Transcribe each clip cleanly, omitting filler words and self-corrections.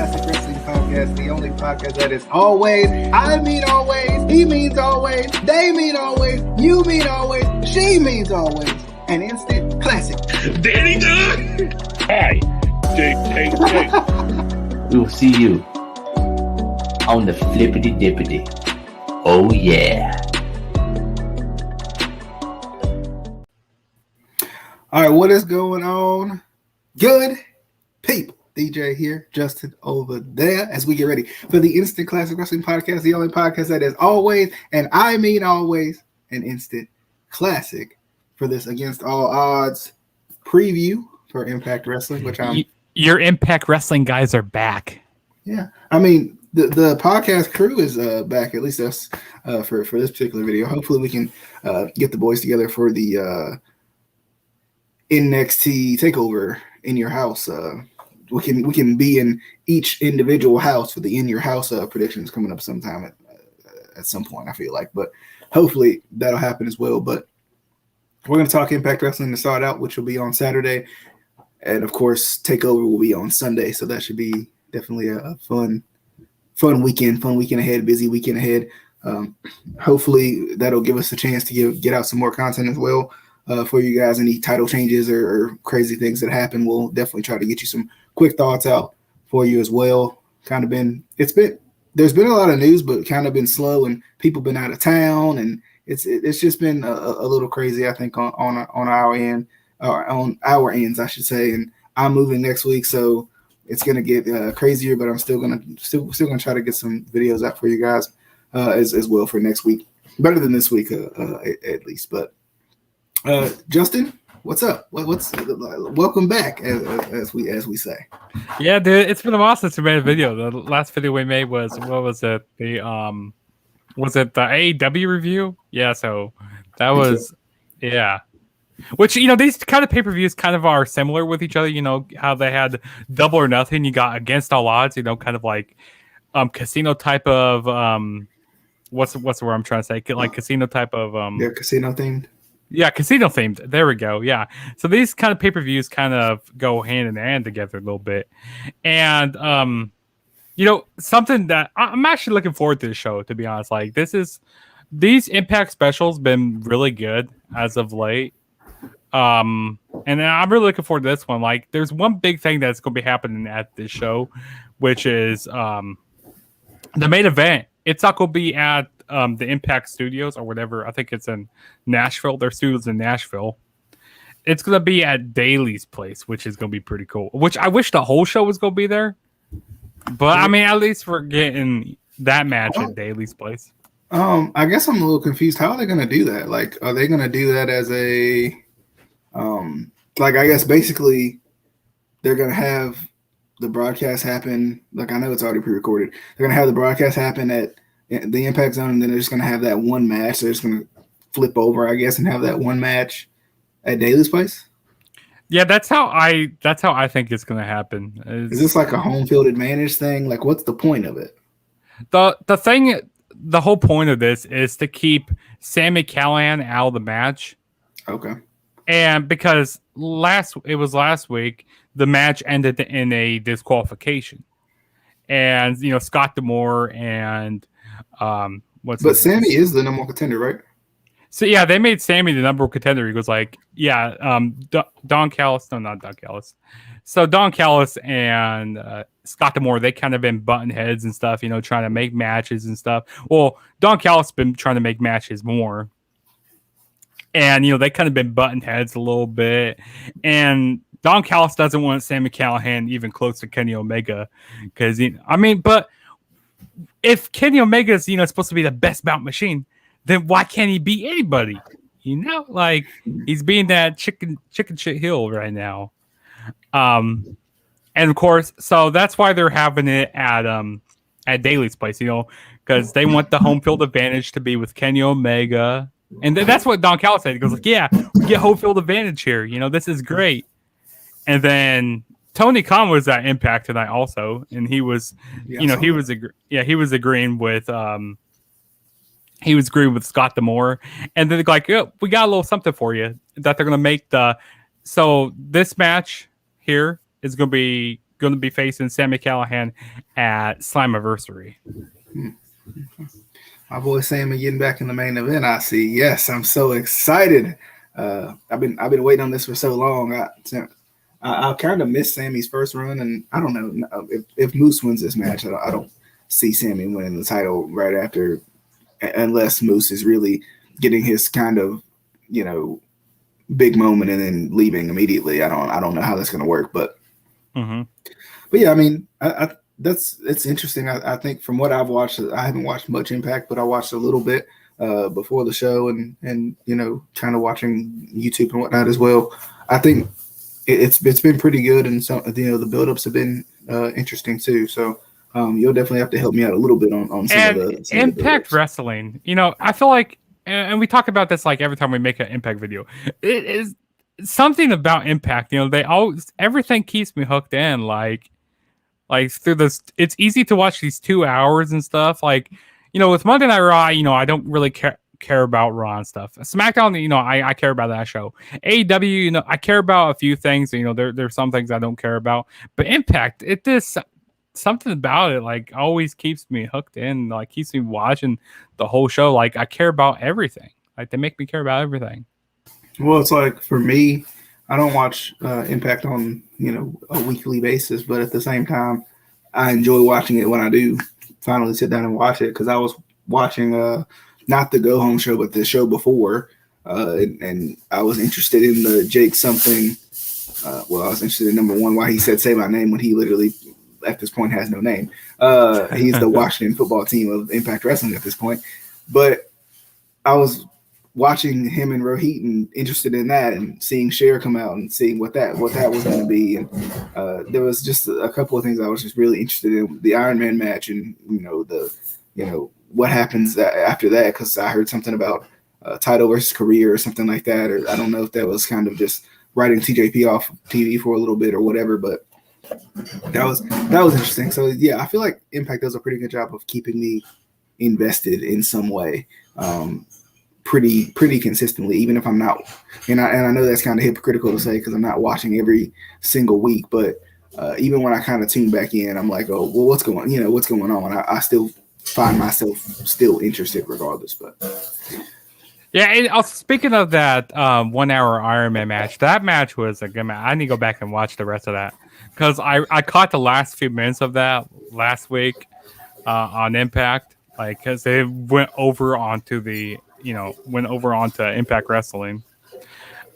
Classic Wrestling Podcast, the only podcast that is always, I mean always, he means always, they mean always, you mean always, she means always, an instant classic. Danny Dunn! Hi, JKK. We will see you on the flippity dippity. Oh yeah. All right, what is going on? Good people. DJ here, Justin over there, as we get ready for the Instant Classic Wrestling Podcast, the only podcast that is always, and I mean always, an instant classic for this Against All Odds preview for Impact Wrestling, which your Impact Wrestling guys are back. Yeah, I mean the podcast crew is back, at least us for this particular video. Hopefully we can get the boys together for the NXT Takeover in your house. We can be in each individual house for the in your house predictions coming up sometime at some point, I feel like, but hopefully that'll happen as well. But we're going to talk Impact Wrestling to start out, which will be on Saturday, and of course Takeover will be on Sunday, so that should be definitely a fun weekend ahead, busy weekend ahead. Hopefully that'll give us a chance to get out some more content as well for you guys. Any title changes or crazy things that happen, we'll definitely try to get you some quick thoughts out for you as well. There's been a lot of news, but kind of been slow, and people been out of town, and it's just been a little crazy, I think, on our end, or on our ends, I should say. And I'm moving next week, so it's gonna get crazier. But I'm still gonna try to get some videos out for you guys as well for next week, better than this week at least. But Justin, what's up? Welcome back, as we say. Yeah, dude, it's been a while since we made a video. The last video we made was, what was it? The was it the AEW review? Yeah, so that was yeah. Which, these kind of pay-per-views kind of are similar with each other. How they had Double or Nothing, you got Against All Odds, kind of like casino type of what's the word I'm trying to say? Like casino type of casino themed. Yeah, casino themed. There we go. Yeah. So these kind of pay-per-views kind of go hand in hand together a little bit. And, something that I'm actually looking forward to the show, to be honest. Like, these Impact specials been really good as of late. And I'm really looking forward to this one. Like, there's one big thing that's going to be happening at this show, which is the main event. It's not going to be at the Impact Studios or whatever. I think it's in Nashville. Their studios in Nashville. It's going to be at Daly's place, which is going to be pretty cool. Which I wish the whole show was going to be there. But, I mean, at least we're getting that match at Daly's place. I guess I'm a little confused. How are they going to do that? Like, are they going to do that as a I guess basically they're going to have the broadcast happen. Like, I know it's already pre-recorded. They're going to have the broadcast happen at the Impact Zone, and then they're just going to have that one match. They're just going to flip over, I guess, and have that one match at Daly's place. Yeah, that's how I think it's going to happen. Is this like a home field advantage thing? Like, what's the point of it? The whole point of this is to keep Sami Callihan out of the match. Okay. And because last week, the match ended in a disqualification. And, Scott D'Amore and But Sami is the number one contender, right? So yeah, they made Sami the number one contender. He goes like, Don Callis, no, not Don Callis. So Don Callis and Scott D'Amore, they kind of been button heads and stuff, trying to make matches and stuff. Well, Don Callis been trying to make matches more. And, they kind of been button heads a little bit. And Don Callis doesn't want Sami Callihan even close to Kenny Omega. Because, but if Kenny Omega is, supposed to be the best bout machine, then why can't he beat anybody? Like, he's being that chicken shit hill right now. And of course, so that's why they're having it at Daly's place, because they want the home field advantage to be with Kenny Omega. And that's what Don Callis said. He goes like, yeah, we get home field advantage here. This is great. And then Tony Khan was at Impact tonight also, and he was, he was agreeing with Scott D'Amore, and then they're like, oh, we got a little something for you that they're gonna make so this match here is gonna be going to be facing Sami Callihan at Slammiversary. My boy Sammy getting back in the main event. I see. Yes, I'm so excited. I've been waiting on this for so long. I kind of missed Sammy's first run, and I don't know if Moose wins this match. I don't see Sammy winning the title right after, unless Moose is really getting his kind of, big moment and then leaving immediately. I don't know how that's going to work, but yeah, I mean, it's interesting. I think from what I've watched, I haven't watched much Impact, but I watched a little bit before the show, and kind of watching YouTube and whatnot as well. I think it's been pretty good, and so the buildups have been interesting too. So you'll definitely have to help me out a little bit on some of the Impact Wrestling. I feel like, and we talk about this like every time we make an Impact video. It is something about Impact. They always, everything keeps me hooked in. Like through this, it's easy to watch these 2 hours and stuff. Like, with Monday Night Raw, I don't really care about Raw and stuff. SmackDown, I care about that show. AEW, I care about a few things. There's some things I don't care about. But Impact, it does something about it. Like, always keeps me hooked in. Like, keeps me watching the whole show. Like, I care about everything. Like, they make me care about everything. Well, it's like for me, I don't watch Impact on a weekly basis, but at the same time, I enjoy watching it when I do finally sit down and watch it, because I was watching not the Go Home show, but the show before, and I was interested in the Jake something. I was interested in number one, why he said "say my name" when he literally at this point has no name. He's the Washington football team of Impact Wrestling at this point, but I was watching him and Rohit and interested in that, and seeing Cher come out and seeing what that was going to be. And there was just a couple of things I was just really interested in, the Iron Man match, and what happens after that, because I heard something about title versus career or something like that, or I don't know if that was kind of just writing TJP off TV for a little bit or whatever, but that was interesting. So yeah, I feel like Impact does a pretty good job of keeping me invested in some way. Pretty consistently, even if I'm not, and I know that's kind of hypocritical to say because I'm not watching every single week, but even when I kind of tune back in, I'm like, oh, well, what's going on? I still find myself still interested regardless. But yeah, and also, speaking of that 1 hour Iron Man match, that match was a good match. I need to go back and watch the rest of that, because I caught the last few minutes of that last week on Impact, like, because they went over onto Impact Wrestling.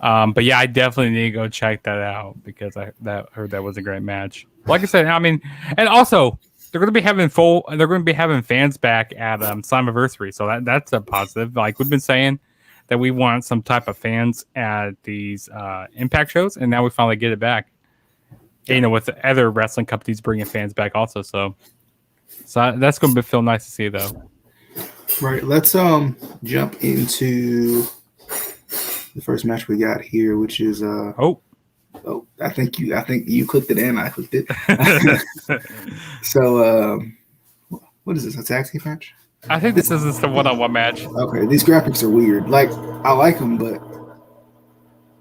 But yeah, I definitely need to go check that out, because I heard that was a great match. Like I said, I mean, and also they're going to be having fans back at Slammiversary, so that's a positive. Like, we've been saying that we want some type of fans at these Impact shows, and now we finally get it back. With the other wrestling companies bringing fans back also, so that's going to feel nice to see, though. Right, let's jump into the first match we got here, which is I think you clicked it and I clicked it. So what is this, a tag team match? I think this is the one-on-one match. Okay, these graphics are weird. Like, I like them, but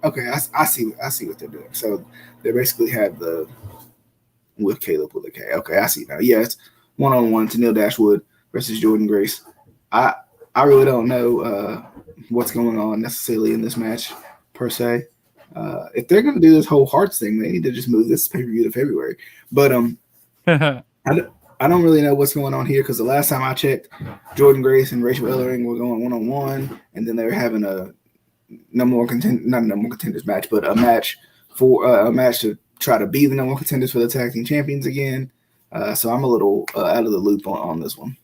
okay, I see what they're doing. So they basically have the with Caleb with a K. Okay, I see now. Yeah, it's 1-on-1, Tenille Dashwood versus Jordynne Grace. I really don't know what's going on necessarily in this match per se. If they're going to do this whole Hearts thing, they need to just move this pay-per-view to February. But I don't really know what's going on here, because the last time I checked, Jordynne Grace and Rachel Ellering were going 1-on-1, and then they were having a not a number one contenders match, but a match to try to be the number one contenders for the tag team champions again. So I'm a little out of the loop on this one.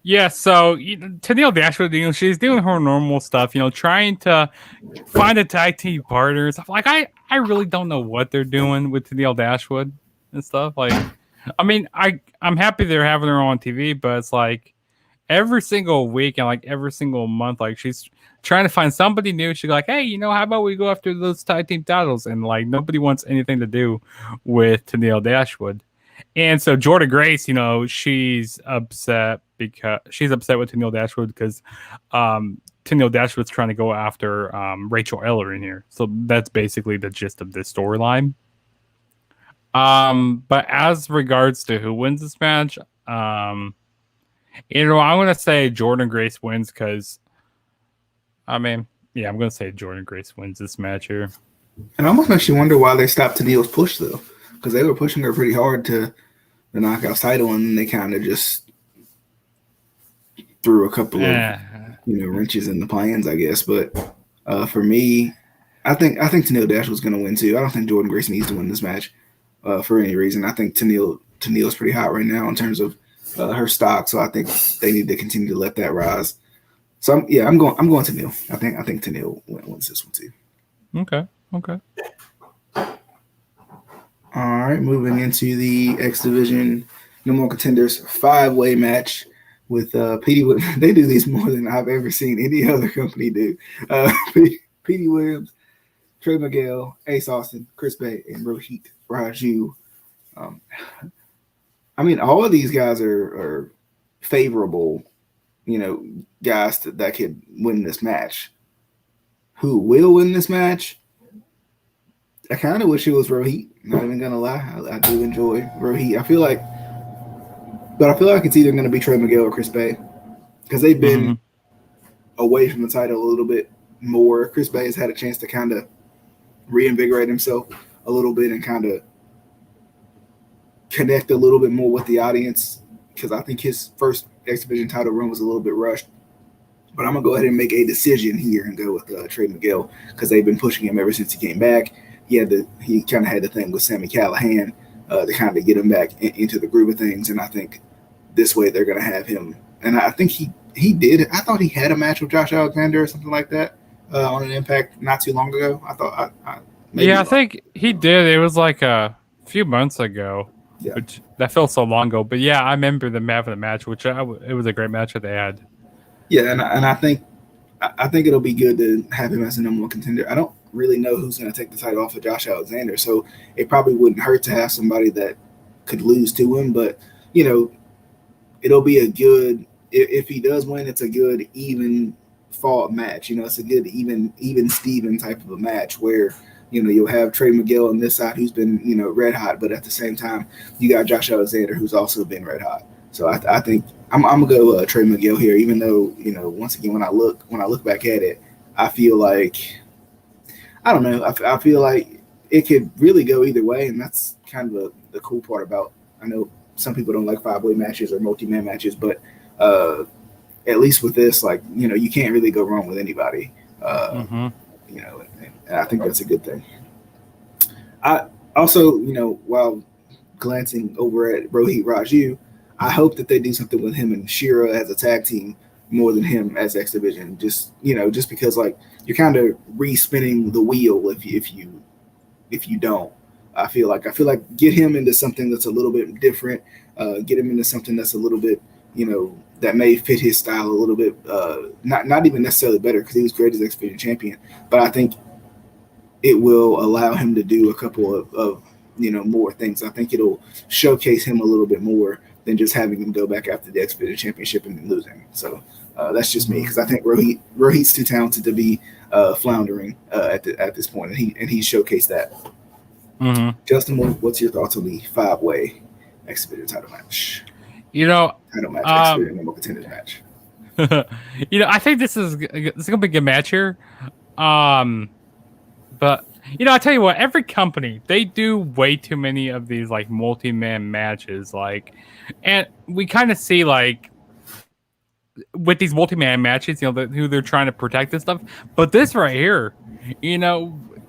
Yeah, so Tenille Dashwood, she's doing her normal stuff, trying to find a tag team partner and stuff. Like, I really don't know what they're doing with Tenille Dashwood and stuff. Like, I mean, I'm happy they're having her on TV, but it's like every single week and like every single month, like, she's trying to find somebody new. She's like, hey, how about we go after those tag team titles? And like, nobody wants anything to do with Tenille Dashwood. And so Jordynne Grace, she's upset with Tenille Dashwood because Tenille Dashwood's trying to go after Rachel Ellering here. So that's basically the gist of this storyline. But as regards to who wins this match, I'm gonna say Jordan Grace wins because, I'm gonna say Jordan Grace wins this match here. And almost makes you wonder why they stopped Tennille's push though, because they were pushing her pretty hard to the Knockouts title, and then they kind of just threw a couple of wrenches in the plans, I guess. But for me, I think Tennille Dash was going to win too. I don't think Jordan Grace needs to win this match for any reason. I think Tennille's pretty hot right now in terms of her stock, so I think they need to continue to let that rise. So I'm going Tennille. I think Tennille wins this one too. Okay. All right, moving into the X Division No More Contenders 5-way match with Petey Williams. They do these more than I've ever seen any other company do. Petey Williams, Trey Miguel, Ace Austin, Chris Bay, and Rohit Raju. All of these guys are favorable, guys that could win this match. Who will win this match? I kind of wish it was Rohit. Not even gonna lie, I do enjoy Rohit. I feel like it's either gonna be Trey Miguel or Chris Bay because they've been away from the title a little bit more. Chris Bay has had a chance to kind of reinvigorate himself a little bit and kind of connect a little bit more with the audience because I think his first X Division title run was a little bit rushed. But I'm gonna go ahead and make a decision here and go with Trey Miguel because they've been pushing him ever since he came back. He kind of had the thing with Sami Callihan to kind of get him back into the groove of things, and I think this way they're going to have him. And I think he did. I thought he had a match with Josh Alexander or something like that on an Impact not too long ago. I thought. I think he did. It was like a few months ago. Yeah. Which that felt so long ago, but yeah, I remember them having a match, which it was a great match that they had. Yeah, and I think it'll be good to have him as a number one contender. I don't really know who's going to take the title off of Josh Alexander, so it probably wouldn't hurt to have somebody that could lose to him. But it'll be a good if he does win. It's a good even fought match. It's a good even Steven type of a match where you'll have Trey Miguel on this side who's been red hot, but at the same time you got Josh Alexander who's also been red hot. So I think I'm gonna go Trey Miguel here, even though once again when I look back at it, I feel like I don't know. I feel like it could really go either way, and that's kind of the cool part about. I know some people don't like 5-way matches or multi-man matches, but at least with this, you can't really go wrong with anybody. And I think that's a good thing. I also, while glancing over at Rohit Raju, I hope that they do something with him and Shira as a tag team more than him as X Division. Just because you're kind of re-spinning the wheel if you don't. I feel like get him into something that's a little bit different. Get him into something that's a little bit that may fit his style a little bit. Not even necessarily better because he was great as X Division champion, but I think it will allow him to do a couple of more things. I think it'll showcase him a little bit more than just having him go back after the X Division championship and losing. So that's just me because I think Rohit's too talented to be floundering at this point, and he showcased that. Mm-hmm. Justin, what's your thoughts on the 5-way X Division title match? Title match, X Division number contenders match. I think this is gonna be a good match here. But I tell you what, every company, they do way too many of these multi-man matches, and we kind of see with these multi-man matches, who they're trying to protect and stuff. But this right here,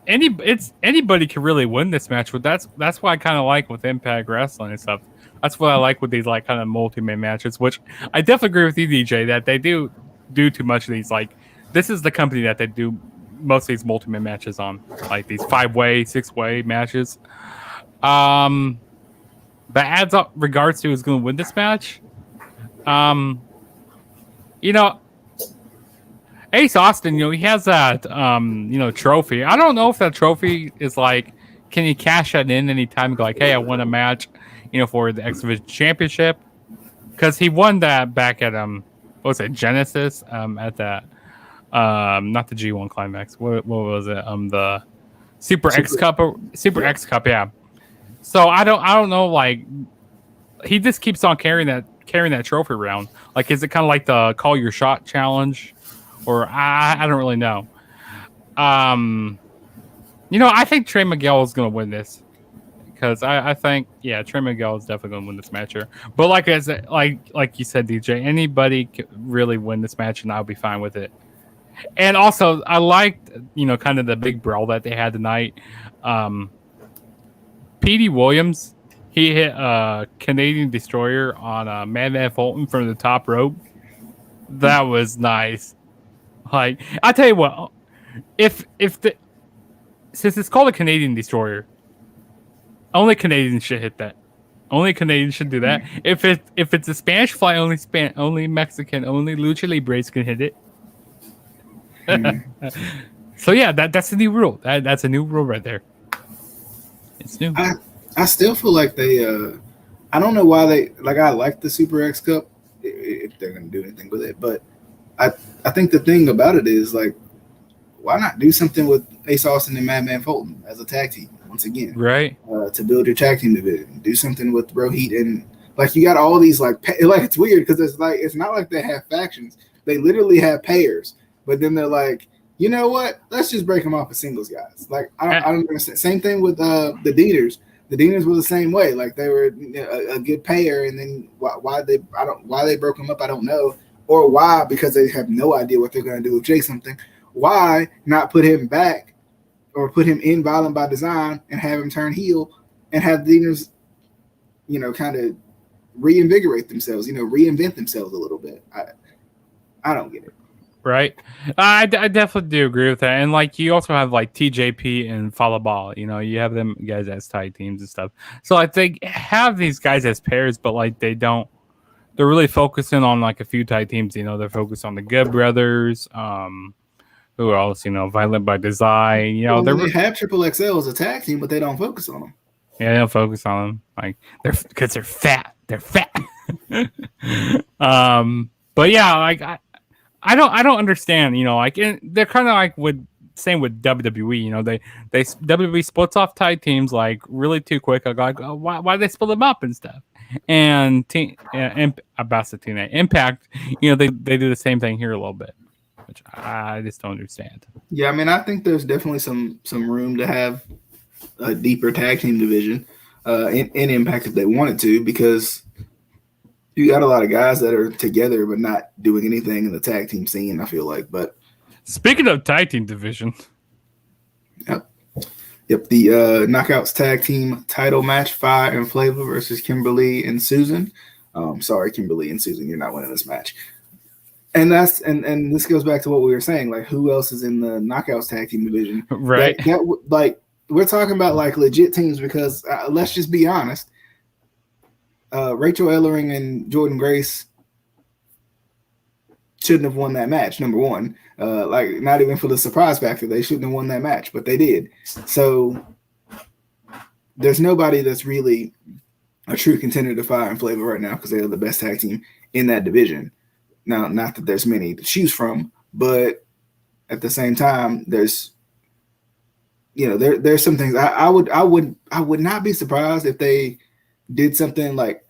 anybody can really win this match. But that's what I kind of like with Impact Wrestling and stuff. That's what I like with these kind of multi-man matches, which I definitely agree with you, DJ, that they do too much of these. This is the company that they do most of these multi-man matches on, these 5-way, 6-way matches. But adds up regards to who's going to win this match. Ace Austin, he has that, trophy. I don't know if that trophy is can you cash that in anytime and go hey, I won a match, for the X Division Championship? Because he won that back at, what was it, Genesis, at that. Not the G1 Climax. What was it? The Super X Cup, yeah. So I don't know. Like he just keeps on carrying that trophy around. Like is it kind of like the call your shot challenge, or I don't really know. I think Trey Miguel is going to win this because I think Trey Miguel is definitely going to win this match here. But like you said, DJ, anybody could really win this match, and I'll be fine with it. And also, I liked kind of the big brawl that they had tonight. Petey Williams, he hit a Canadian Destroyer on Madman Fulton from the top rope. That was nice. Like I tell you what, since it's called a Canadian Destroyer, only Canadians should hit that. Only Canadians should do that. If it's a Spanish fly, only Mexican, only Lucha Libres can hit it. So yeah, that's a new rule. That's a new rule right there. It's new. I still feel like they. I don't know why they like. I like the Super X Cup if they're going to do anything with it, but I think the thing about it is like, why not do something with Ace Austin and Madman Fulton as a tag team once again? Right. To build your tag team division, do something with Rohit and like you got all these like it's weird because it's not like they have factions. They literally have pairs, but then they're like, you know what? Let's just break them off as singles guys. Like I don't understand. Same thing with the Deaners. The Deaners were the same way. Like they were a good pair, and then why they broke them up, I don't know, or why because they have no idea what they're going to do with Jay something. Why not put him back or put him in Violent by Design and have him turn heel and have the Deaners, kind of reinvigorate themselves, reinvent themselves a little bit. I don't get it. Right. I definitely do agree with that. And like you also have like TJP and Falabal, you have them guys as tag teams and stuff. So like they have these guys as pairs, but like they're really focusing on like a few tag teams, they're focused on the Good Brothers, who else, Violent by Design, they have Triple XL as a tag team, but they don't focus on them. Yeah, they don't focus on them. Like because they're fat. They're fat. But yeah, like I don't understand, they're kind of like same with WWE, they WWE splits off tag teams like really too quick. I go like, oh, why they split them up and stuff? And Impact, they do the same thing here a little bit, which I just don't understand. Yeah, I mean, I think there's definitely some room to have a deeper tag team division in Impact if they wanted to, because you got a lot of guys that are together but not doing anything in the tag team scene, I feel like. But speaking of tag team division, yep, the Knockouts tag team title match: Fire and Flavor versus Kimberly and Susan. Sorry, Kimberly and Susan, you're not winning this match. And that's and this goes back to what we were saying, like who else is in the Knockouts tag team division? Right. Like we're talking about like legit teams because let's just be honest. Rachel Ellering and Jordan Grace shouldn't have won that match, number one. Like, not even for the surprise factor. They shouldn't have won that match, but they did. So there's nobody that's really a true contender to Fire and Flavor right now because they are the best tag team in that division. Now, not that there's many to choose from, but at the same time, there's there's some things I would not be surprised if they did something like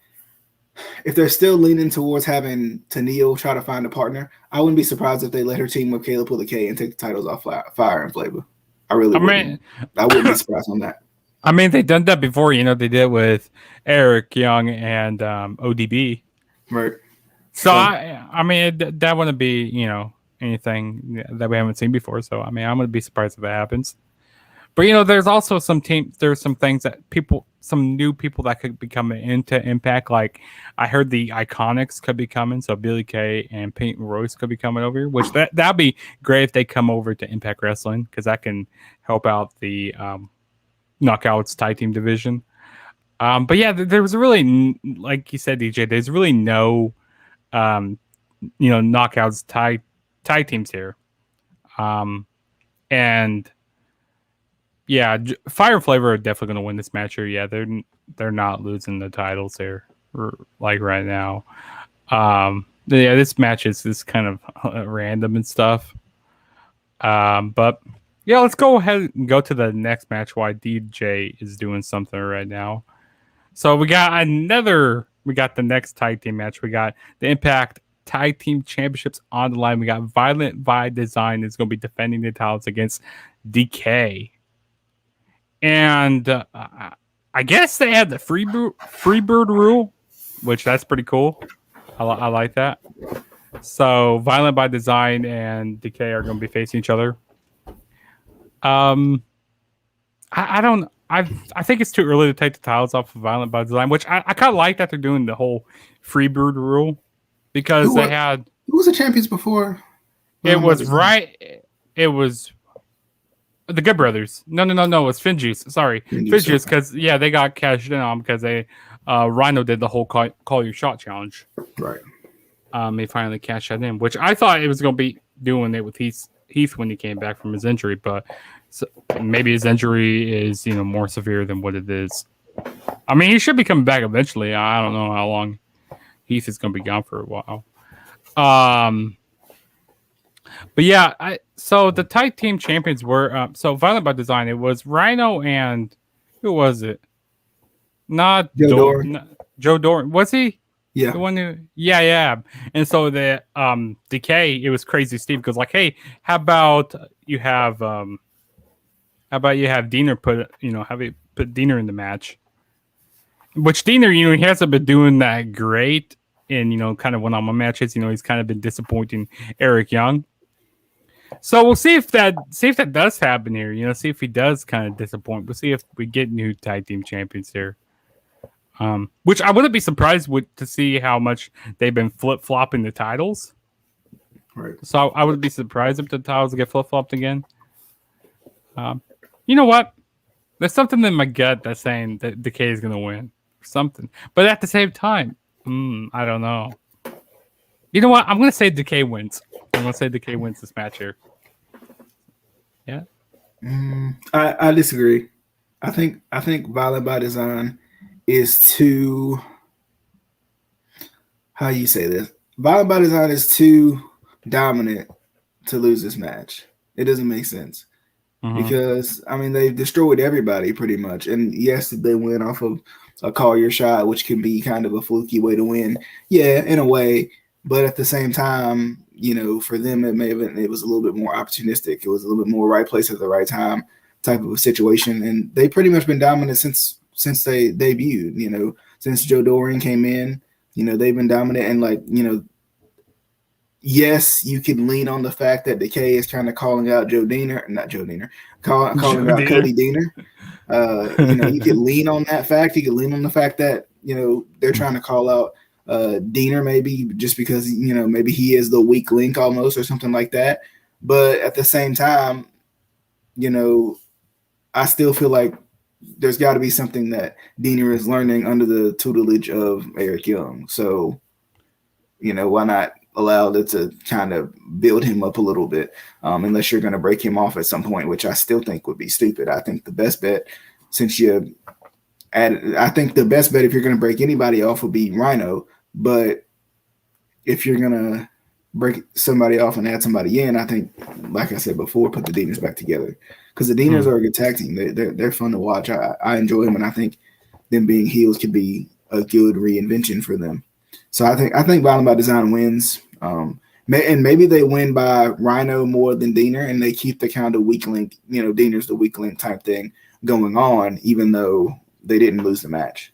if they're still leaning towards having Tenille try to find a partner. I wouldn't be surprised if they let her team with Kayla pull the K and take the titles off Fire and Flavor. I wouldn't be surprised on that. I mean, they've done that before. They did with Eric Young and ODB. Right. So I mean, that wouldn't be anything that we haven't seen before. So I mean, I'm gonna be surprised if that happens. But there's also some things that some new people that could be coming into Impact. Like I heard the Iconics could be coming, so Billy Kay and Peyton Royce could be coming over here. Which that'd be great if they come over to Impact Wrestling because that can help out the Knockouts tag team division. But yeah, there was really, like you said, DJ. There's really no, Knockouts tag teams here, and. Yeah, Fire and Flavor are definitely going to win this match here. Yeah, they're not losing the titles there, like right now. Yeah, this match is kind of random and stuff. But Yeah, let's go ahead and go to the next match while DJ is doing something right now. So we got the next tag team match. We got the Impact Tag Team Championships on the line. We got Violent by Design is going to be defending the titles against DK. And I guess they had the Freebird rule, which that's pretty cool. I like that. So Violent by Design and DK are going to be facing each other. I think it's too early to take the titles off of Violent by Design, which I kind of like that they're doing the whole Freebird rule because Who was the champions before? It was the Good Brothers. No, it's Finjuice. Sorry, Finjuice, because they got cashed in on because they Rhino did the whole call your shot challenge. Right. He finally cashed that in, which I thought it was going to be doing it with Heath when he came back from his injury, but maybe his injury is more severe than what it is. I mean, he should be coming back eventually. I don't know how long Heath is going to be gone for a while. But yeah, so the tag team champions were so Violent by Design. It was Rhino and who was it? Not Joe Doran. Joe Doran, was he? Yeah. The one who, yeah. And so the Decay, it was Crazy Steve goes like, hey, how about you have Diener put Diener in the match? Which Diener, he hasn't been doing that great in kind of one-on-one matches. He's kind of been disappointing Eric Young. So we'll see if that does happen here. See if he does kind of disappoint. We'll see if we get new tag team champions here. Which I wouldn't be surprised to see how much they've been flip-flopping the titles. Right. So I wouldn't be surprised if the titles get flip-flopped again. You know what? There's something in my gut that's saying that Decay is going to win. Something. But at the same time, I don't know. You know what? I'm going to say Decay wins. I'm going to say Decay wins this match here. Yeah. I disagree. I think Violent by Design is too, how you say this? Violent by Design is too dominant to lose this match. It doesn't make sense. Because, I mean, they've destroyed everybody pretty much. And yes, they win off of a call your shot, which can be kind of a fluky way to win. Yeah, in a way. But at the same time, for them, it was a little bit more opportunistic. It was a little bit more right place at the right time type of a situation. And they've pretty much been dominant since they debuted, since Joe Doran came in, they've been dominant. And yes, you can lean on the fact that Decay is kind of calling out calling out Cody Deaner. You can lean on that fact. You can lean on the fact that, they're trying to call out Deaner maybe just because, maybe he is the weak link almost or something like that. But at the same time, I still feel like there's got to be something that Deaner is learning under the tutelage of Eric Young. So, why not allow it to kind of build him up a little bit, unless you're going to break him off at some point, which I still think would be stupid. I think the best bet, if you're going to break anybody off would be Rhino. But if you're going to break somebody off and add somebody in, I think, like I said before, put the Deaners back together. Because the Deaners are a good tag team. They're fun to watch. I enjoy them, and I think them being heels could be a good reinvention for them. So I think Violent by Design wins. And maybe they win by Rhino more than Deaner, and they keep the kind of weak link, Deaner's the weak link type thing going on, even though they didn't lose the match.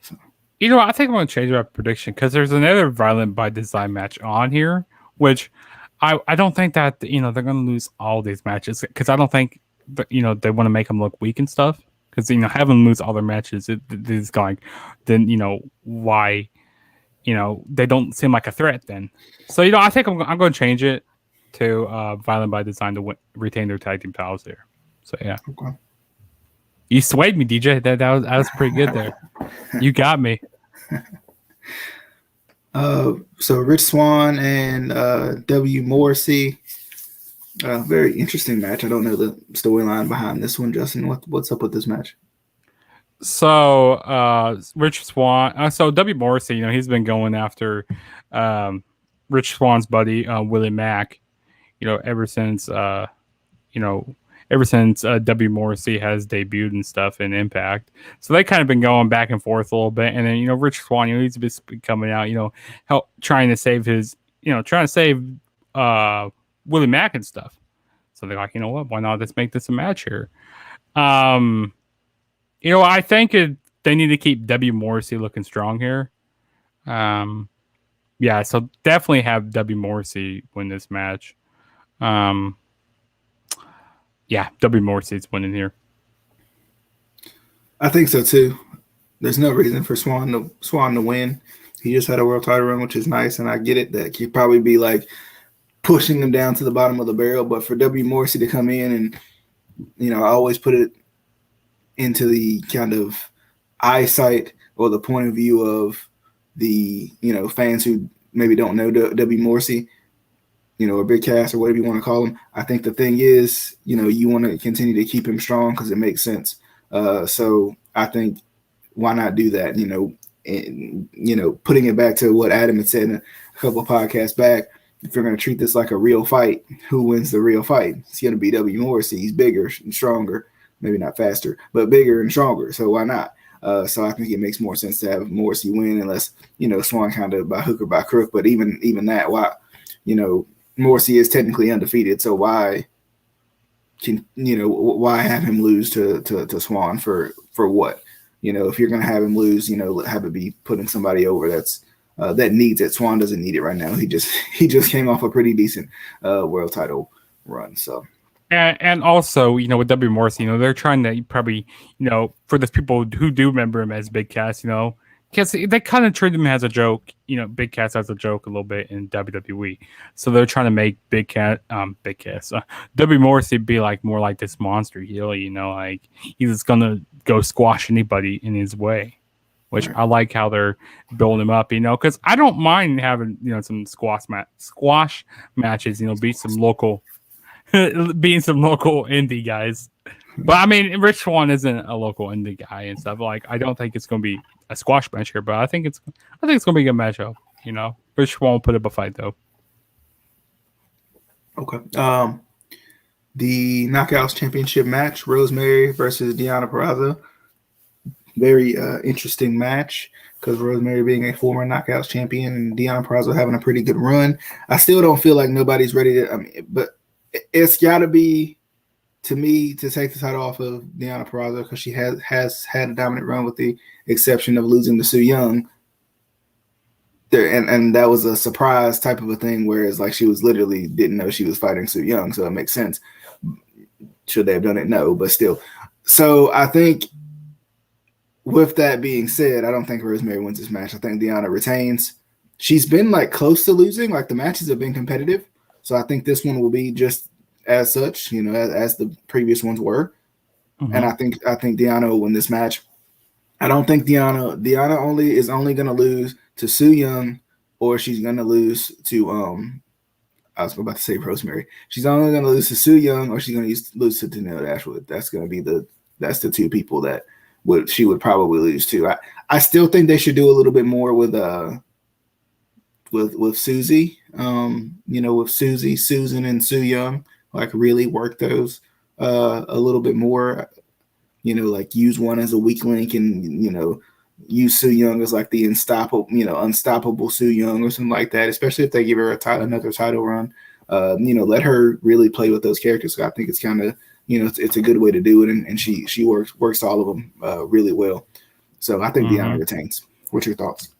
So. I think I'm going to change my prediction because there's another Violent by Design match on here, which I don't think that, they're going to lose all these matches because I don't think that, they want to make them look weak and stuff because, having them lose all their matches, it's going, then, why, they don't seem like a threat then. So, I think I'm going to change it to Violent by Design to retain their tag team titles there. So, yeah. Okay. You swayed me, DJ. That was pretty good there. You got me. So Rich Swann and W. Morrissey. Very interesting match. I don't know the storyline behind this one, Justin. What's up with this match? So Rich Swann. So W. Morrissey, he's been going after Rich Swann's buddy Willie Mack. Ever since ever since W Morrissey has debuted and stuff in Impact. So they kind of been going back and forth a little bit. And then, Rich Swann, he's been coming out, trying to save Willie Mack and stuff. So they're like, you know what? Why not let's make this a match here? I think they need to keep W Morrissey looking strong here. Yeah, so definitely have W Morrissey win this match. Yeah, W Morrissey's winning here. I think so too. There's no reason for Swann to win. He just had a world title run, which is nice, and I get it that he'd probably be like pushing him down to the bottom of the barrel. But for W Morrissey to come in and, I always put it into the kind of eyesight or the point of view of the, fans who maybe don't know W Morrissey, or Big Cass or whatever you want to call him. I think the thing is, you want to continue to keep him strong because it makes sense. So I think why not do that? And, putting it back to what Adam had said in a couple of podcasts back, if you're going to treat this like a real fight, who wins the real fight? It's going to be W Morrissey. He's bigger and stronger, maybe not faster, but bigger and stronger. So why not? So I think it makes more sense to have Morrissey win unless, Swann kind of by hook or by crook. But even that, why, Morrissey is technically undefeated. So why why have him lose to Swann for what? If you're going to have him lose, have it be putting somebody over that's that needs it. Swann doesn't need it right now. He just came off a pretty decent world title run. So. And also, with W Morrissey, they're trying to probably, for those people who do remember him as Big Cass, because they kind of treat him as a joke, Big Cass as a joke a little bit in WWE. So they're trying to make Big Cass, W Morrissey be like more like this monster heel, like he's gonna go squash anybody in his way. Which I like how they're building him up, because I don't mind having some squash matches, being some local indie guys. But I mean, Rich Swann isn't a local indie guy and stuff. Like, I don't think it's going to be a squash match here, but I think it's going to be a good matchup. Rich Swann will put up a fight though. Okay. The Knockouts Championship match: Rosemary versus Deonna Purrazzo. Very interesting match because Rosemary being a former Knockouts champion and Deonna Purrazzo having a pretty good run. I still don't feel like nobody's ready to. But it's got to be, to me, to take the title off of Deonna Purrazzo because she has had a dominant run with the exception of losing to Su Yung. And that was a surprise type of a thing, whereas like she was literally didn't know she was fighting Su Yung, so it makes sense. Should they have done it? No, but still. So I think with that being said, I don't think Rosemary wins this match. I think Deonna retains. She's been like close to losing. Like the matches have been competitive. So I think this one will be just as such, as the previous ones were. Mm-hmm. And I think Deonna will win this match. I don't think Deonna is only going to lose to Su Yung, or she's going to lose to I was about to say Rosemary. She's only going to lose to Su Yung, or she's going to lose to Tenille Dashwood. That's going to be that's the two people that she would probably lose to. I still think they should do a little bit more with Susie. With Susie, Susan, and Su Yung, like really work those a little bit more. Like use one as a weak link, and use Su Yung as like the unstoppable Su Yung or something like that. Especially if they give her another title run. Let her really play with those characters. So I think it's kind of it's a good way to do it, and she works all of them really well. So I think Deonna retains. What's your thoughts?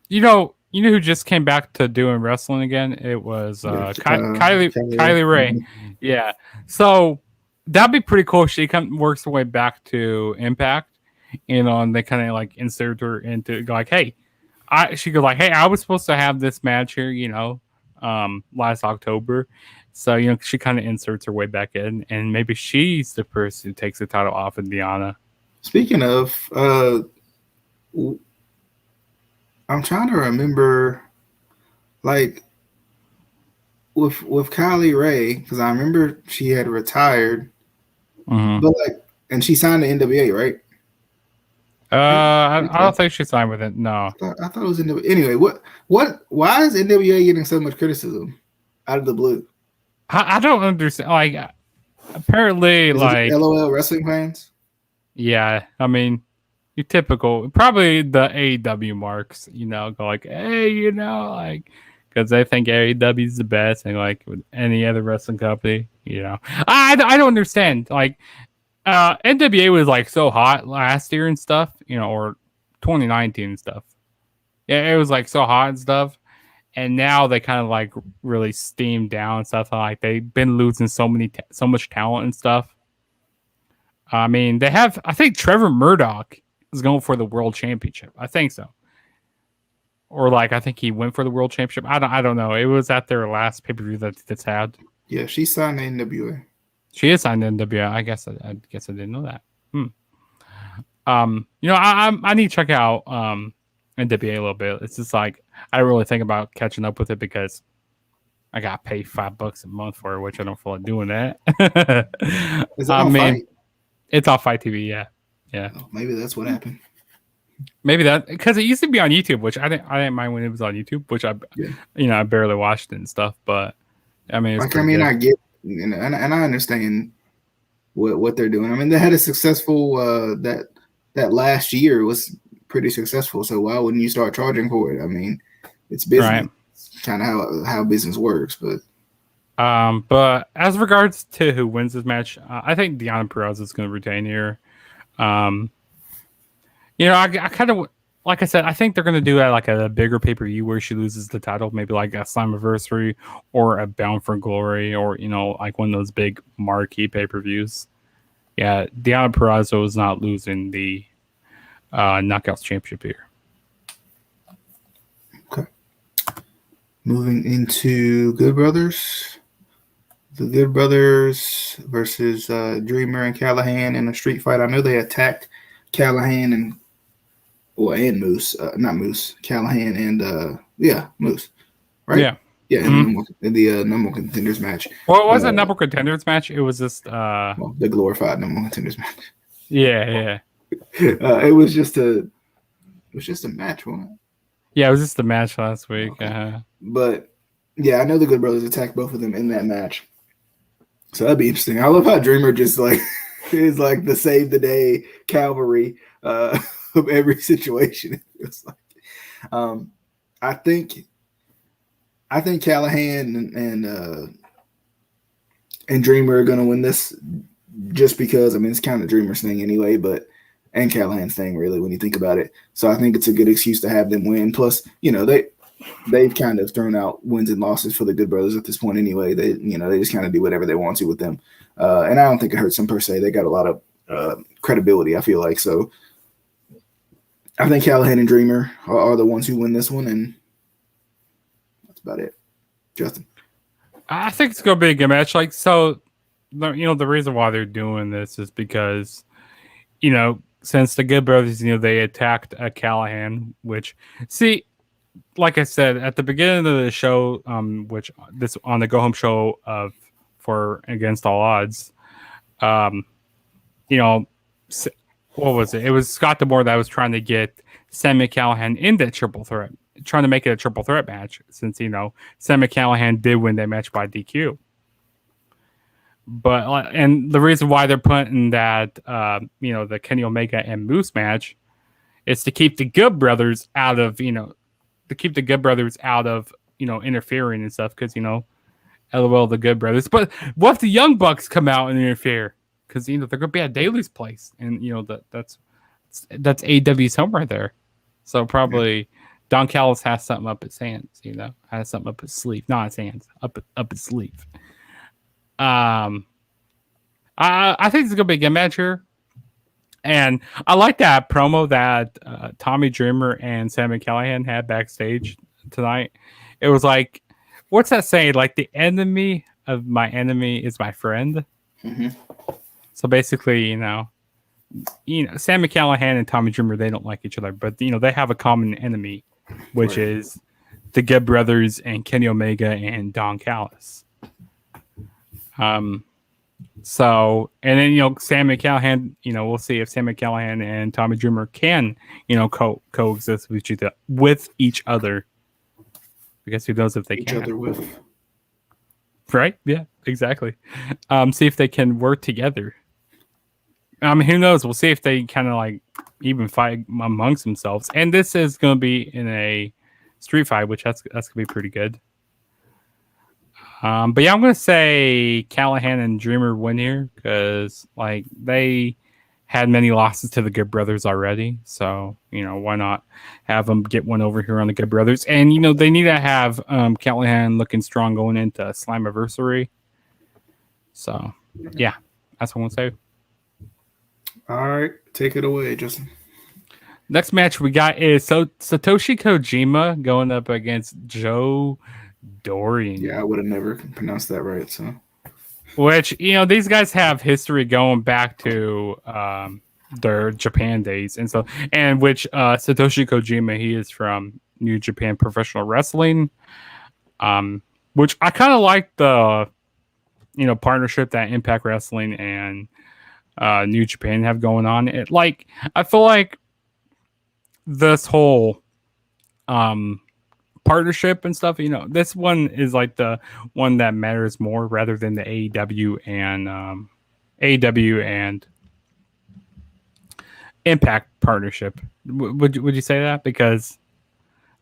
You know who just came back to doing wrestling again? It was Kylie Ray. Yeah. So that'd be pretty cool. She works her way back to Impact, and they kind of like insert her into like, hey, I was supposed to have this match here, last October. So she kind of inserts her way back in, and maybe she's the person who takes the title off of Deonna. Speaking of, I'm trying to remember, like, with Kylie Ray, because I remember she had retired, but and she signed the NWA, right? I don't think she signed with it. No, I thought it was NWA. Anyway, why is NWA getting so much criticism out of the blue? I don't understand. Like, apparently, Is like, it LOL wrestling fans? yeah, I mean, you typical, probably the AEW marks, go like, hey, like, because they think AEW is the best, and like with any other wrestling company, I don't understand. Like, NWA was like so hot last year and stuff, or 2019 and stuff. Yeah, it was like so hot and stuff. And now they kind of like really steamed down and stuff. Like they've been losing so much talent and stuff. I mean, I think Trevor Murdoch is going for the world championship. I think so. Or like, I think he went for the world championship. I don't know. It was at their last pay-per-view that's had. Yeah, she signed the NWA. She is signed to NWA. I guess I didn't know that. I need to check out NWA a little bit. It's just like I don't really think about catching up with it because I got to pay $5 a month for it, which I don't feel like doing that. Is it on Fight? It's on Fight TV. Yeah. Oh, maybe that's what happened. Maybe that because it used to be on YouTube, which I didn't mind when it was on YouTube, which I barely watched it and stuff. But I mean, I get and I understand what they're doing. I mean, they had a successful that last year was pretty successful. So why wouldn't you start charging for it? I mean, it's business. Right. Kind of how business works, but as regards to who wins this match, I think Deonna Purrazzo is going to retain here. I kind of, like I said, I think they're going to do like a bigger pay-per-view where she loses the title, maybe like a Slammiversary or a Bound for Glory, or like one of those big marquee pay-per-views. Yeah, Deonna Purrazzo is not losing the Knockouts Championship here. Okay. Moving into Good Brothers. The Good Brothers versus Dreamer and Callahan in a street fight. I know they attacked Callahan and Moose. Not Moose. Callahan and Moose. Right? Yeah. Yeah, in the number one contenders match. Well, it wasn't a number one contenders match. It was just the glorified number one contenders match. Yeah. It was just a match, wasn't it? Yeah, it was just a match last week. Okay. But yeah, I know the Good Brothers attacked both of them in that match. So that'd be interesting. I love how Dreamer just like is like the save the day cavalry of every situation. It feels like. I think Callahan and Dreamer are gonna win this just because it's kind of Dreamer's thing anyway, and Callahan's thing really when you think about it. So I think it's a good excuse to have them win. Plus, they've kind of thrown out wins and losses for the Good Brothers at this point anyway. They just kind of do whatever they want to with them. And I don't think it hurts them per se. They got a lot of credibility, I feel like. So I think Callahan and Dreamer are the ones who win this one, and that's about it. Justin? I think it's going to be a good match. Like, so, the reason why they're doing this is because, since the Good Brothers, they attacked Callahan, which, see, like I said at the beginning of the show, which this on the Go Home show for Against All Odds, what was it? It was Scott D'Amore that was trying to get Sami Callihan in that triple threat, trying to make it a triple threat match, since Sami Callihan did win that match by DQ. But and the reason why they're putting that the Kenny Omega and Moose match is to keep the Good Brothers out of interfering and stuff, because LOL the Good Brothers. But what if the Young Bucks come out and interfere? Because they're gonna be at Daily's place, and that's AEW's home right there. So probably Don Callis has something up his hands, has something up his sleeve, not his hands, up his sleeve. I think it's gonna be a good match here. And I like that promo that Tommy Dreamer and Sami Callihan had backstage tonight. It was like, what's that saying? Like, the enemy of my enemy is my friend. Mm-hmm. So basically, Sami Callihan and Tommy Dreamer, they don't like each other, but they have a common enemy, which is the Good Brothers and Kenny Omega and Don Callis. So, and then, Sami Callihan, we'll see if Sami Callihan and Tommy Dreamer can, coexist with each other. Because who knows if they can. Each other with. Right? Yeah, exactly. See if they can work together. I mean, who knows? We'll see if they kind of like even fight amongst themselves. And this is going to be in a street fight, which that's going to be pretty good. But yeah, I'm going to say Callahan and Dreamer win here because like they had many losses to the Good Brothers already. So, why not have them get one over here on the Good Brothers? And, they need to have Callahan looking strong going into Slammiversary. So, yeah, that's what I'm going to say. All right, take it away, Justin. Next match we got is Satoshi Kojima going up against Joe Dorian. Yeah, I would have never pronounced that right. So, which these guys have history going back to their Japan days, and which Satoshi Kojima, he is from New Japan Professional Wrestling, which I kind of like the partnership that Impact Wrestling and New Japan have going on. I feel like this whole partnership and stuff, this one is like the one that matters more rather than the AEW and Impact partnership. Would you say that? Because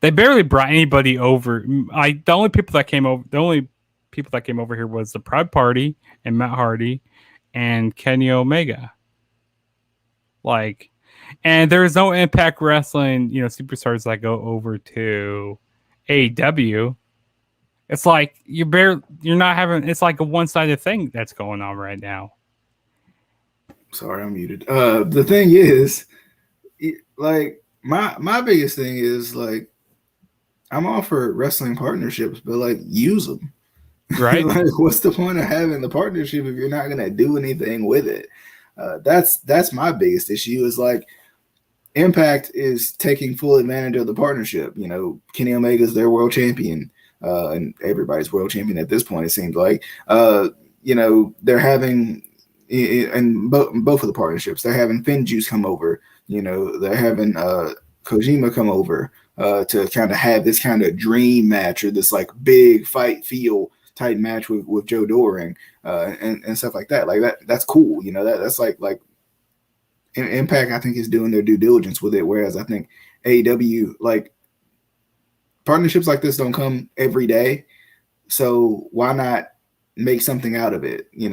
they barely brought anybody over. The only people that came over here was the Pride Party and Matt Hardy and Kenny Omega. And there is no Impact Wrestling, superstars that go over to AEW. It's like you're not having. It's like a one-sided thing that's going on right now. Sorry, I'm muted. The thing is, like my biggest thing is like I'm all for wrestling partnerships, but like use them. Right? Like, what's the point of having the partnership if you're not gonna do anything with it? That's my biggest issue. Is like Impact is taking full advantage of the partnership. Kenny Omega's their world champion, and everybody's world champion at this point. It seems like, they're having in both of the partnerships. They're having FinJuice come over. They're having Kojima come over to kind of have this kind of dream match or this like big fight feel type match with Joe Doring and stuff like that. Like that's cool. That's like Impact, I think, is doing their due diligence with it, whereas I think AEW, like, partnerships like this don't come every day, so why not make something out of it? You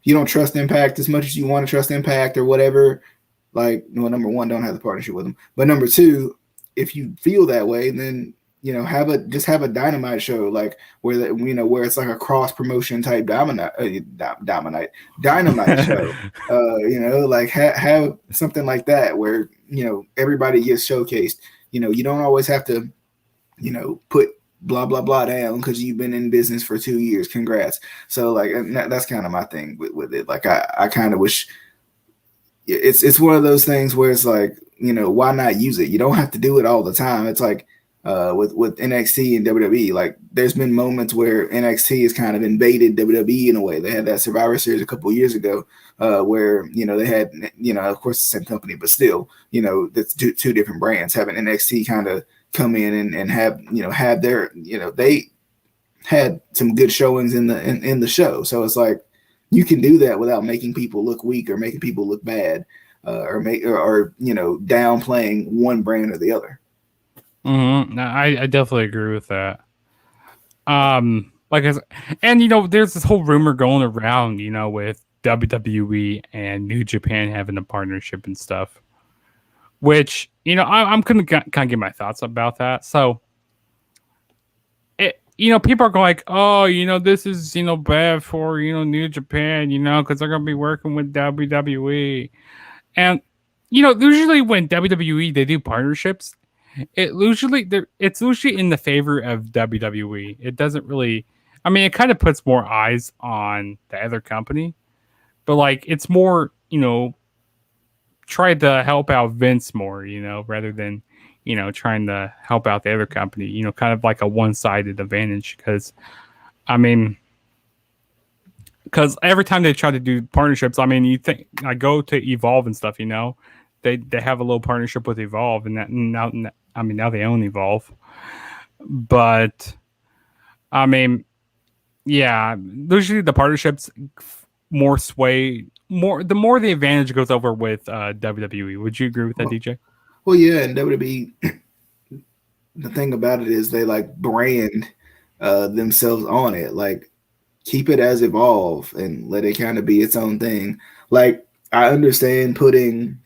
don't trust Impact as much as you want to trust Impact or whatever. Like, number one, don't have the partnership with them, but number two, if you feel that way, then have a Dynamite show, like where where it's like a cross promotion type Dynamite show. Like have something like that where everybody gets showcased. You don't always have to put blah blah blah down because you've been in business for 2 years. Congrats. So like that's kind of my thing with it. Like I kind of wish it's one of those things where it's like why not use it? You don't have to do it all the time. It's like with NXT and WWE, like there's been moments where NXT has kind of invaded WWE in a way. They had that Survivor Series a couple of years ago, where they had of course the same company, but still that's two different brands. Having NXT kind of come in and have have their they had some good showings in the show. So it's like you can do that without making people look weak or making people look bad, or downplaying one brand or the other. Mm-hmm. No, I definitely agree with that. There's this whole rumor going around, with WWE and New Japan having a partnership and stuff, which, I'm going to kind of give my thoughts about that. So, people are going like, oh, this is, bad for, New Japan, because they're going to be working with WWE. And, usually when WWE, they do partnerships, it's usually in the favor of WWE. It doesn't really, it kind of puts more eyes on the other company, but like it's more, try to help out Vince more, rather than, trying to help out the other company, kind of like a one-sided advantage. Because every time they try to do partnerships, you think I go to Evolve and stuff, they have a little partnership with Evolve, and that now they own Evolve. But I mean, yeah, usually the partnerships more sway more the more the advantage goes over with WWE. Would you agree with that, Well, DJ? well, yeah, and WWE. The thing about it is they like brand themselves on it. Like keep it as Evolve and let it kind of be its own thing. Like I understand putting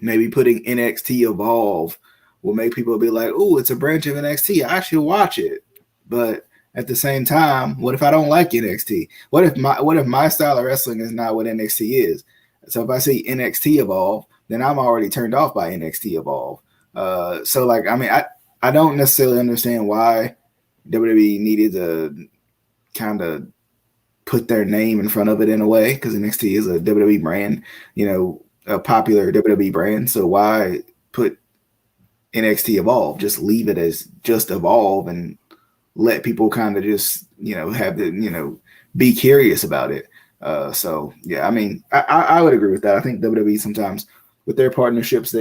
NXT Evolve will make people be like, "Oh, it's a branch of NXT. I should watch it." But at the same time, what if I don't like NXT? What if my style of wrestling is not what NXT is? So if I see NXT Evolve, then I'm already turned off by NXT Evolve. So like, I mean, I don't necessarily understand why WWE needed to kind of put their name in front of it in a way because NXT is a WWE brand, a popular WWE brand. So why put NXT Evolve? Just leave it as just Evolve and let people kind of just, have the, be curious about it. So yeah, I mean, I would agree with that. I think WWE sometimes with their partnerships,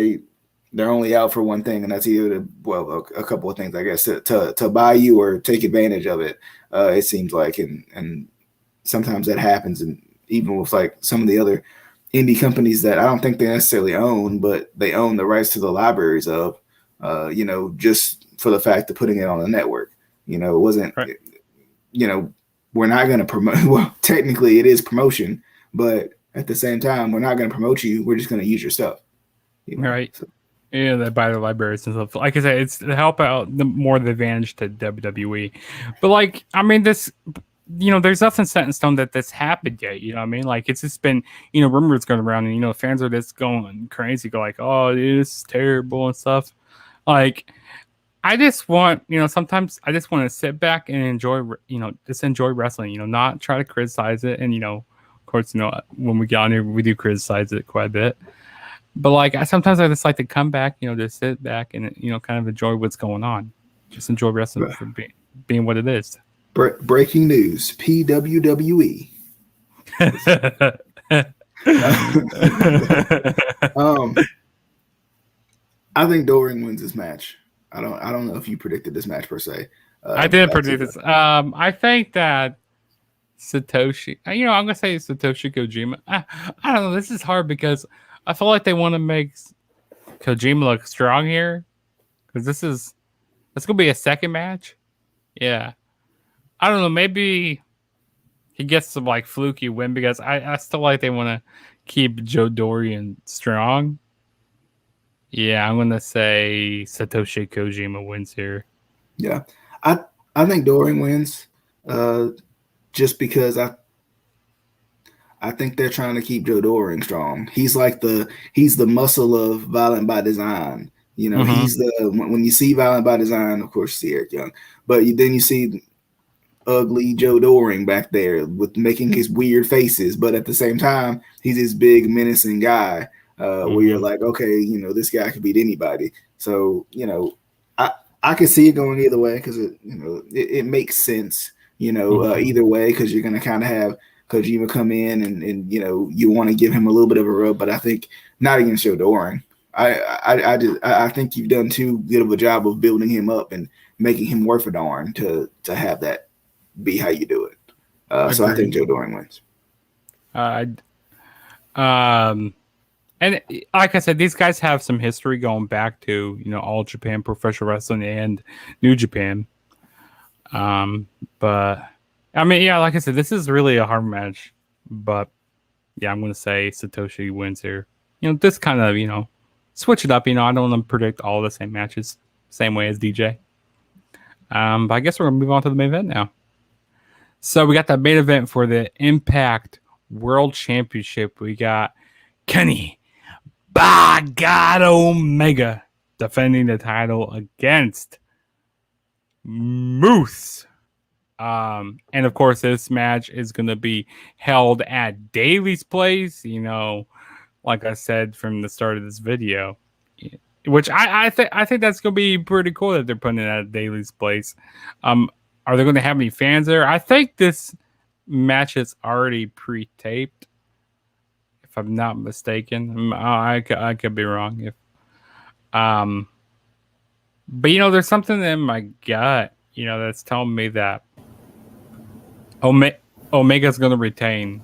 they're only out for one thing, and that's either a couple of things, I guess, to buy you or take advantage of it. It seems like, and sometimes that happens, and even with like some of the other indie companies that I don't think they necessarily own, but they own the rights to the libraries of, just for the fact of putting it on the network. It wasn't, Right. We're not going to promote. Well, technically, it is promotion, but at the same time, we're not going to promote you. We're just going to use your stuff. Right. So. Yeah, they buy the libraries and stuff. Like I said, it's to help out the more the advantage to WWE. But like, I mean, this, there's nothing set in stone that this happened yet. You know what I mean? Like, it's just been, rumors going around, and fans are just going crazy, go like, oh, dude, this is terrible and stuff. Like, I just want, sometimes I just want to sit back and enjoy, just enjoy wrestling. Not try to criticize it. And of course, when we get on here, we do criticize it quite a bit. But like sometimes I just like to come back, just sit back and kind of enjoy what's going on. Just enjoy wrestling for being what it is. Breaking news: PWWE. I think Doring wins this match. I don't know if you predicted this match per se. I didn't predict this. I think that Satoshi. I'm gonna say Satoshi Kojima. I don't know. This is hard because I feel like they want to make Kojima look strong here because it's gonna be a second match. Yeah, I don't know. Maybe he gets some like fluky win because I still like they want to keep Joe Dorian strong. Yeah, I'm gonna say Satoshi Kojima wins here. Yeah, I think Doring wins, just because I think they're trying to keep Joe Doring strong. He's the muscle of Violent by Design. He's when you see Violent by Design, of course you see Eric Young, but then you see ugly Joe Doring back there with making his weird faces, but at the same time he's this big menacing guy. Where you're like, okay, this guy could beat anybody. So, I could see it going either way because it makes sense, either way, because you're going to kind of have Kojima come in and you want to give him a little bit of a rub, but I think not against Joe Doring. I think you've done too good of a job of building him up and making him worth a darn to have that be how you do it. So I think Joe Doring wins. And like I said, these guys have some history going back to, All Japan Professional Wrestling and New Japan. But I mean, yeah, like I said, this is really a hard match. But yeah, I'm going to say Satoshi wins here. This kind of, switch it up. I don't want to predict all the same matches, same way as DJ. But I guess we're going to move on to the main event now. So we got the main event for the Impact World Championship. We got Kenny by God Omega defending the title against Moose. And of course, this match is going to be held at Daily's Place, like I said from the start of this video, which I think that's going to be pretty cool that they're putting it at Daily's Place. Are they going to have any fans there? I think this match is already pre-taped. If I'm not mistaken, I could be wrong. But there's something in my gut, that's telling me that Omega's gonna retain.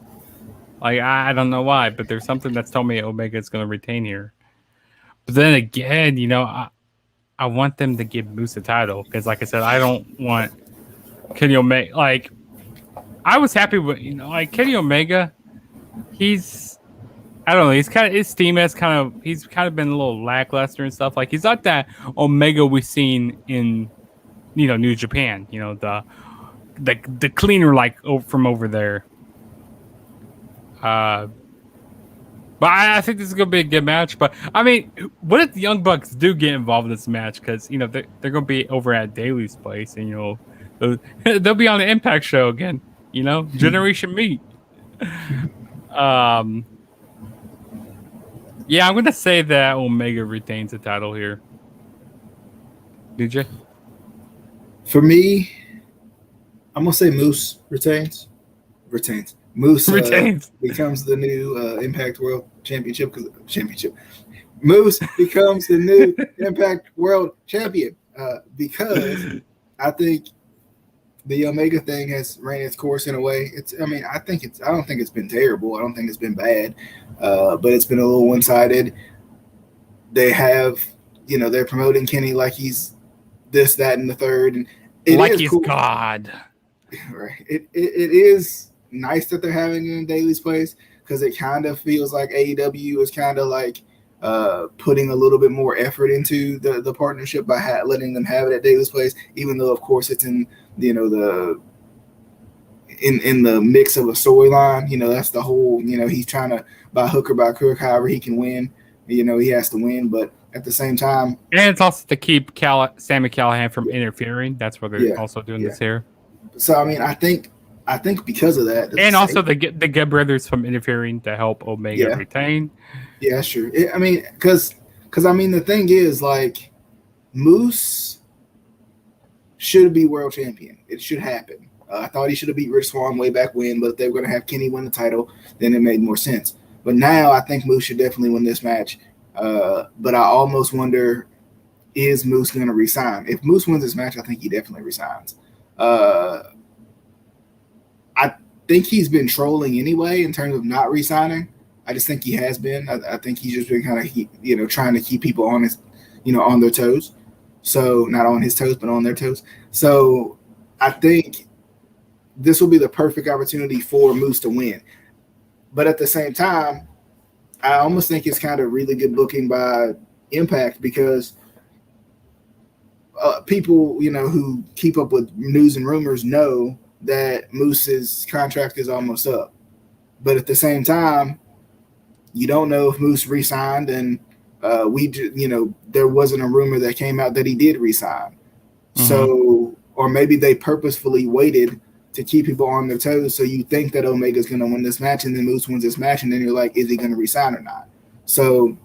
Like I don't know why, but there's something that's telling me Omega's gonna retain here. But then again, I want them to give Moose the title because, like I said, I don't want Kenny Omega. Like I was happy with like Kenny Omega. I don't know. He's kind of his team has he's kind of been a little lackluster and stuff. Like he's not that Omega we've seen in New Japan. The cleaner from over there. But I think this is going to be a good match. But I mean, what if the Young Bucks do get involved in this match? Because they're going to be over at Daly's place, and they'll be on the Impact show again. Generation Meat. Yeah, I'm going to say that Omega retains the title here. DJ? For me, I'm going to say Moose retains. Moose retains. Becomes the new Impact World Championship. Moose becomes the new Impact World Champion because I think the Omega thing has ran its course in a way. I don't think it's been terrible. I don't think it's been bad, but it's been a little one-sided. They have, they're promoting Kenny like he's this, that, and the third, and he's cool. God. Right. It is nice that they're having it in Daly's place because it kind of feels like AEW is kind of like putting a little bit more effort into the partnership by letting them have it at Daly's place, even though of course it's in in the mix of a storyline. That's the whole, he's trying to by hook or by crook, however he can win. He has to win, but at the same time, and it's also to keep Sami Callihan from interfering. That's what they're also doing this here. So I think because of that, and also the Good Brothers from interfering to help Omega retain. Yeah, sure. Because the thing is, like, Moose should be world champion. It should happen. I thought he should have beat Rich Swann way back when, but if they were going to have Kenny win the title, then it made more sense. But now I think Moose should definitely win this match. But I almost wonder, is Moose going to resign? If Moose wins this match, I think he definitely resigns. I think he's been trolling anyway in terms of not resigning. I just think he has been. I think he's just been kind of, trying to keep people on his, on their toes. So not on his toes, but on their toes. So I think this will be the perfect opportunity for Moose to win. But at the same time, I almost think it's kind of really good booking by Impact because people, who keep up with news and rumors know that Moose's contract is almost up. But at the same time, you don't know if Moose re-signed, and there wasn't a rumor that came out that he did re-sign. Mm-hmm. So, or maybe they purposefully waited to keep people on their toes. So you think that Omega's going to win this match, and then Moose wins this match, and then you're like, is he going to resign or not? So,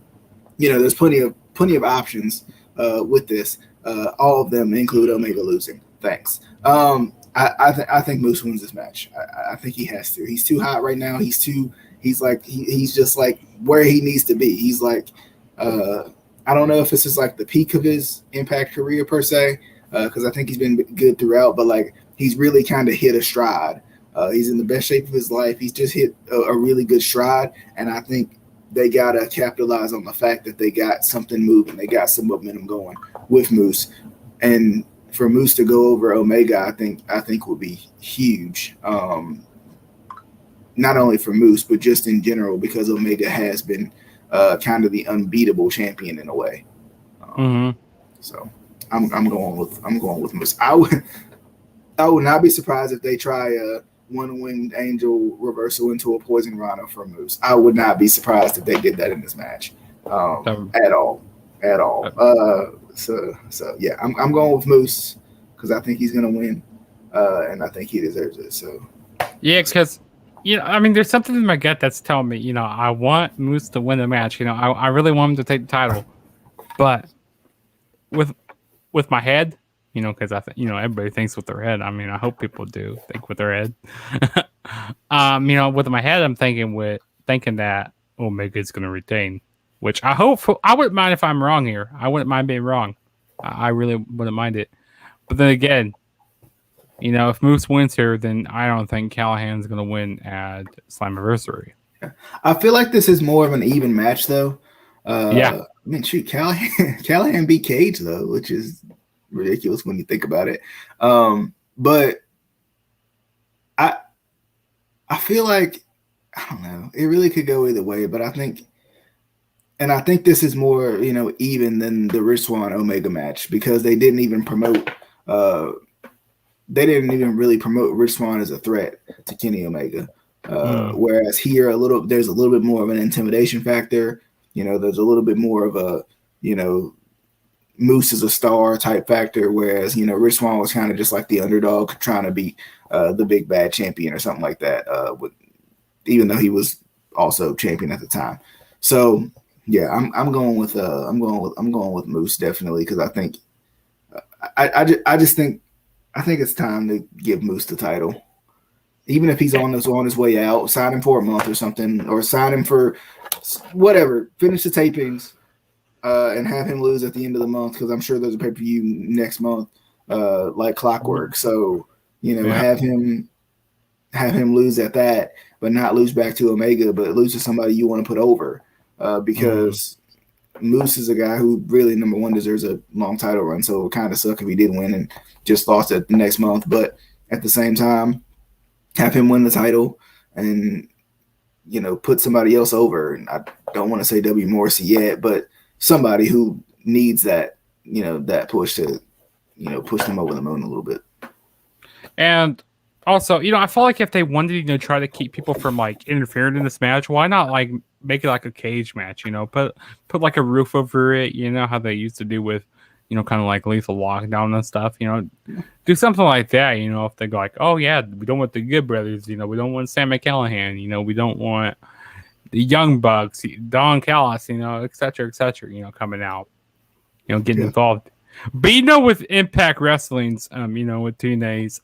there's plenty of options with this. All of them include Omega losing. Thanks. I think Moose wins this match. I think he has to. He's too hot right now. He's just like where he needs to be. He's like, I don't know if this is like the peak of his Impact career per se, because I think he's been good throughout, but like he's really kind of hit a stride. He's in the best shape of his life. He's just hit a really good stride, and I think they got to capitalize on the fact that they got something moving. They got some momentum going with Moose, and for Moose to go over Omega, I think would be huge. Not only for Moose, but just in general, because Omega has been kind of the unbeatable champion in a way. So I'm going with Moose. I would not be surprised if they try a one-winged angel reversal into a poison rhino for Moose. I would not be surprised if they did that in this match at all. So yeah, I'm going with Moose because I think he's going to win, and I think he deserves it. So yeah, because there's something in my gut that's telling me, I want Moose to win the match. I really want him to take the title, but with my head, because I think everybody thinks with their head. I hope people do think with their head. With my head, I'm thinking that Omega is going to retain. Which I hope I wouldn't mind if I'm wrong here. I wouldn't mind being wrong. I really wouldn't mind it. But then again, You know, if Moose wins here, then I don't think Callahan's going to win at Slammiversary. I feel like this is more of an even match, though. Yeah. I mean, shoot, Callahan beat Cage, though, which is ridiculous when you think about it. But I feel like, I don't know, it really could go either way, but I think this is more, even than the Rich Swann Omega match, because they didn't even really promote Rich Swann as a threat to Kenny Omega. Whereas here, there's a little bit more of an intimidation factor. There's a little bit more of a, Moose is a star type factor, whereas, Rich Swann was kind of just like the underdog trying to beat the big bad champion or something like that, even though he was also champion at the time. So yeah, I'm going with Moose definitely, because I think I just think it's time to give Moose the title. Even if he's on his way out, sign him for a month or something, or sign him for whatever, finish the tapings, and have him lose at the end of the month, because I'm sure there's a pay-per-view next month, like clockwork. So, have him lose at that, but not lose back to Omega, but lose to somebody you want to put over, because Moose is a guy who really, number one, deserves a long title run. So it would kind of suck if he didn't win and just lost it the next month. But at the same time, have him win the title and, put somebody else over. And I don't want to say W. Morrissey yet, but somebody who needs that, that push to, push them over the moon a little bit. And also, I feel like if they wanted to try to keep people from like interfering in this match, why not like make it like a cage match? Put like a roof over it. How they used to do with, kind of like Lethal Lockdown and stuff. Do something like that. If they go like, oh yeah, we don't want the Good Brothers. We don't want Sami Callihan. We don't want the Young Bucks, Don Callis. Et cetera, coming out. Getting involved. But with Impact Wrestling's, with TNA's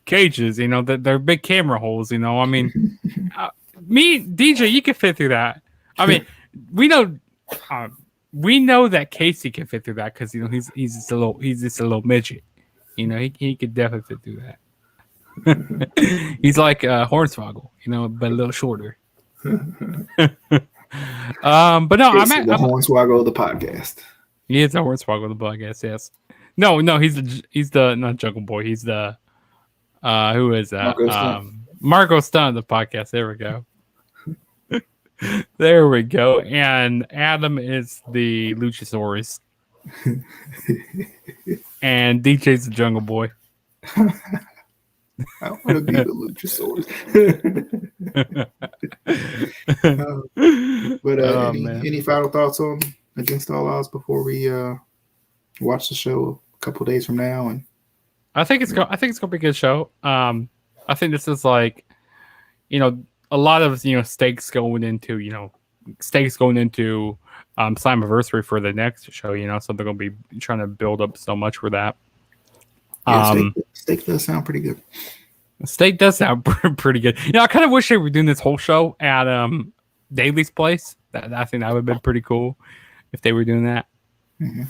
cages, that they're big camera holes. I mean, me, DJ, you can fit through that. I mean, we know that Casey can fit through that because he's just a little midget. He could definitely fit through that. He's like Hornswoggle, but a little shorter. But no, I'm Hornswoggle of the podcast. He is a Hornswoggle of the podcast. Yes. No, he's the not Jungle Boy. He's the who is that? Marco Stunt of the podcast. There we go. There we go. And Adam is the Luchasaurus. And DJ's the Jungle Boy. I want to be the Luchasaurus. Any final thoughts on Against All Odds before we watch the show a couple days from now? And I think it's gonna be a good show. I think this is like, a lot of stakes going into Slammiversary for the next show. So they're gonna be trying to build up so much for that. Steak does sound pretty good. Steak does sound pretty good. I kind of wish they were doing this whole show at Daly's place. I think that would have been pretty cool if they were doing that. Mm-hmm.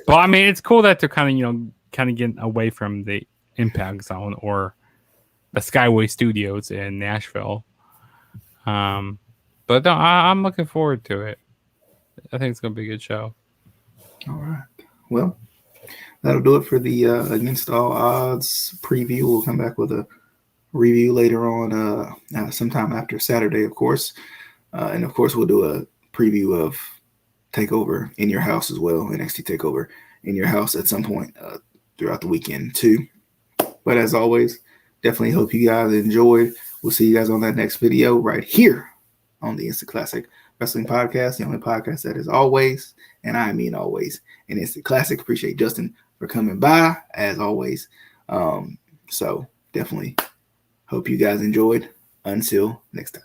But I mean, it's cool that they're kind of getting away from the Impact Zone or the Skyway Studios in Nashville. But no, I'm looking forward to it. I think it's going to be a good show. All right. Well, that'll do it for the Against All Odds preview. We'll come back with a review later on, sometime after Saturday, of course. And of course, we'll do a preview of TakeOver in Your House as well, NXT TakeOver in Your House at some point throughout the weekend too. But as always, definitely hope you guys enjoyed. We'll see you guys on that next video right here on the Instant Classic Wrestling Podcast, the only podcast that is always, and I mean always, an Instant Classic. Appreciate Justin for coming by, as always. So definitely hope you guys enjoyed. Until next time.